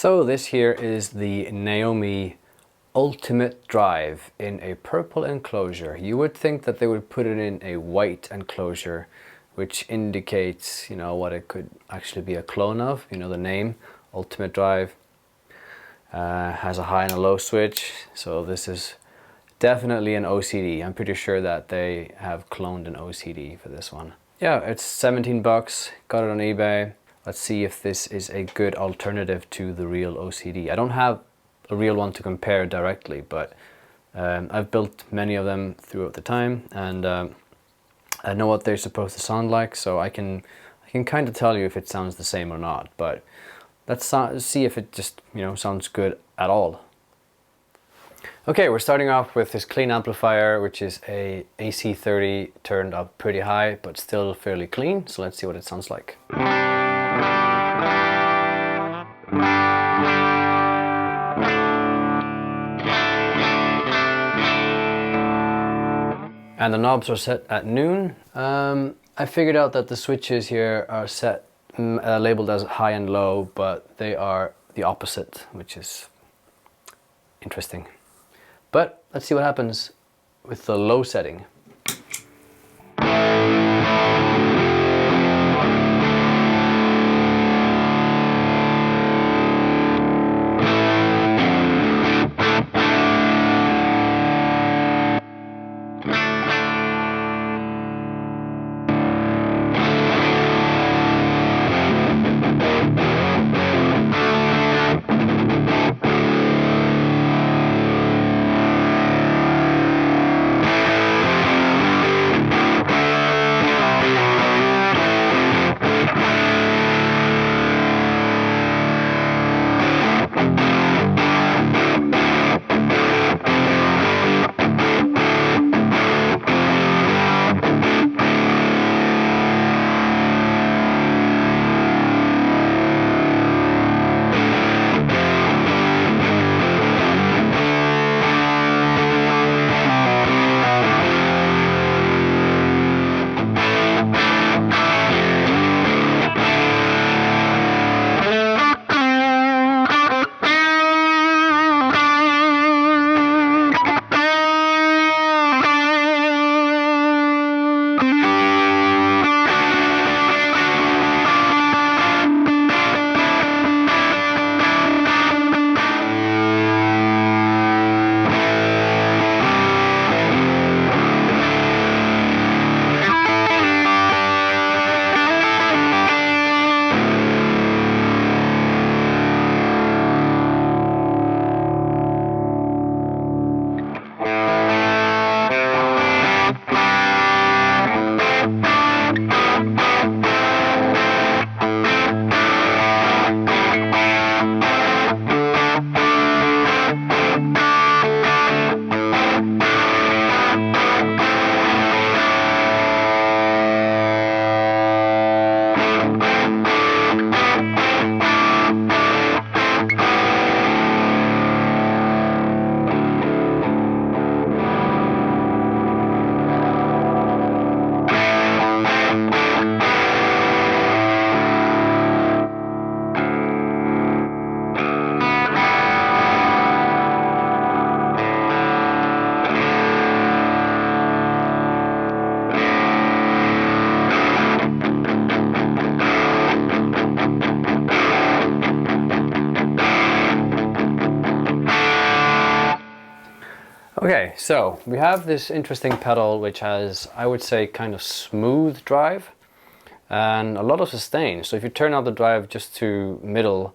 So this here is the Naomi Ultimate Drive in a purple enclosure. You would think that they would put it in a white enclosure, which indicates, what it could actually be a clone of. The name Ultimate Drive has a high and a low switch, so this is definitely an OCD. I'm pretty sure that they have cloned an OCD for this one. Yeah, it's 17 bucks, got it on eBay. Let's see if this is a good alternative to the real OCD. I don't have a real one to compare directly, but I've built many of them throughout the time, and I know what they're supposed to sound like, so I can kind of tell you if it sounds the same or not. But let's see if it just sounds good at all. Okay, we're starting off with this clean amplifier, which is a AC30 turned up pretty high, but still fairly clean. So let's see what it sounds like. And the knobs are set at noon. I figured out that the switches here are set, labeled as high and low, but they are the opposite, which is interesting. But let's see what happens with the low setting. Okay, so we have this interesting pedal which has, I would say, kind of smooth drive and a lot of sustain. So if you turn out the drive just to middle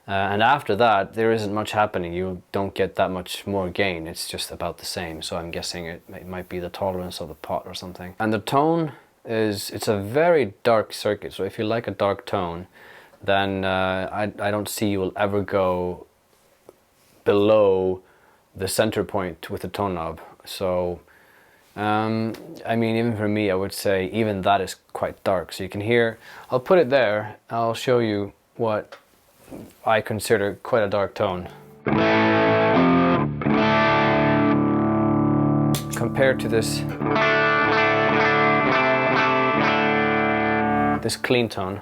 and after that there isn't much happening, you don't get that much more gain. It's just about the same. So I'm guessing it might be the tolerance of the pot or something. And the tone it's a very dark circuit. So if you like a dark tone, then I don't see you will ever go below the center point with the tone knob. So I mean, even for me, I would say even that is quite dark. So you can hear, I'll put it there, I'll show you what I consider quite a dark tone compared to this clean tone.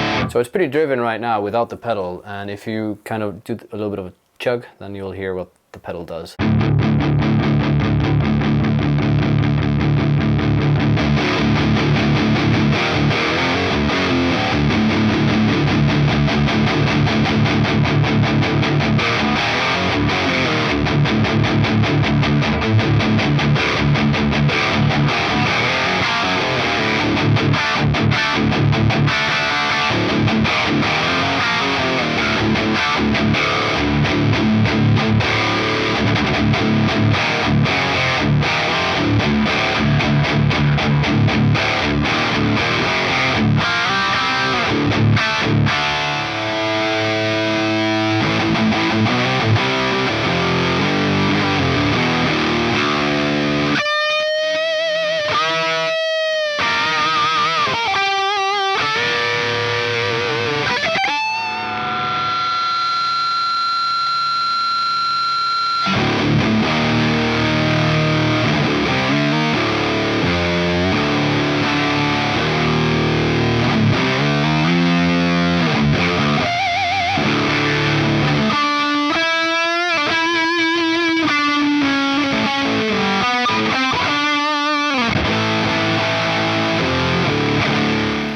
So it's pretty driven right now without the pedal, and if you kind of do a little bit of a chug, then you'll hear what the pedal does.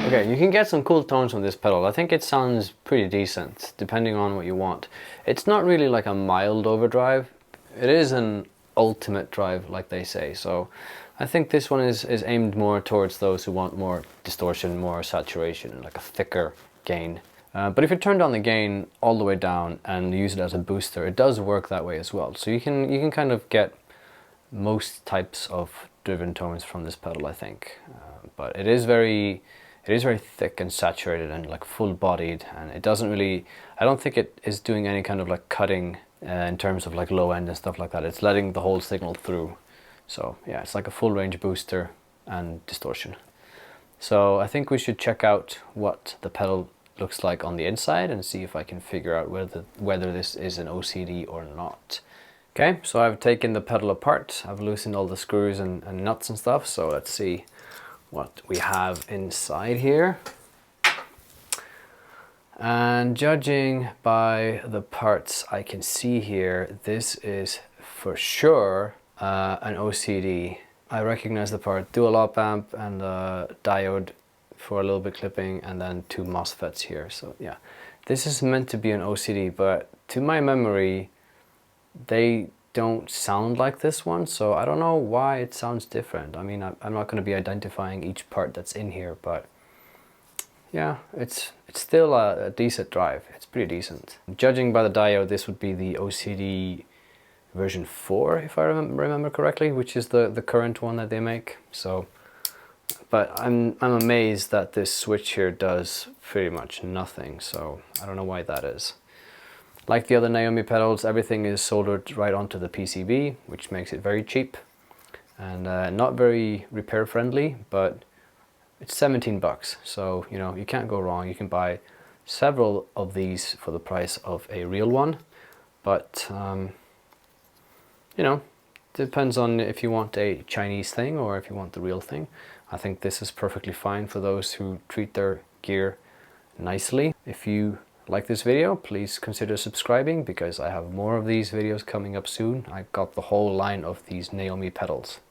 Okay, you can get some cool tones from this pedal. I think it sounds pretty decent, depending on what you want. It's not really like a mild overdrive. It is an ultimate drive, like they say. So I think this one is aimed more towards those who want more distortion, more saturation, like a thicker gain. But if you turn down the gain all the way down and use it as a booster, it does work that way as well. So you can kind of get most types of driven tones from this pedal, I think. But it is very thick and saturated and like full-bodied, and it doesn't really, I don't think it is doing any kind of like cutting in terms of like low end and stuff like that. It's letting the whole signal through. So yeah, it's like a full range booster and distortion. So I think we should check out what the pedal looks like on the inside and see if I can figure out whether this is an OCD or not. Okay, so I've taken the pedal apart. I've loosened all the screws and nuts and stuff. So let's see what we have inside here. And judging by the parts I can see here, this is for sure an OCD. I recognize the part dual op amp and a diode for a little bit clipping, and then 2 MOSFETs here. So yeah, this is meant to be an OCD, but to my memory they don't sound like this one, so I don't know why it sounds different. I mean, I'm not going to be identifying each part that's in here, but yeah, it's still a decent drive. It's pretty decent. Judging by the diode, this would be the OCD version 4, if I remember correctly, which is the current one that they make. So, but I'm amazed that this switch here does pretty much nothing, so I don't know why that is. Like the other Naomi pedals, everything is soldered right onto the PCB, which makes it very cheap and not very repair friendly, but it's 17 bucks. So, you know, you can't go wrong. You can buy several of these for the price of a real one, but you know, depends on if you want a Chinese thing or if you want the real thing. I think this is perfectly fine for those who treat their gear nicely. If you like this video, please consider subscribing because I have more of these videos coming up soon. I got the whole line of these Naomi pedals.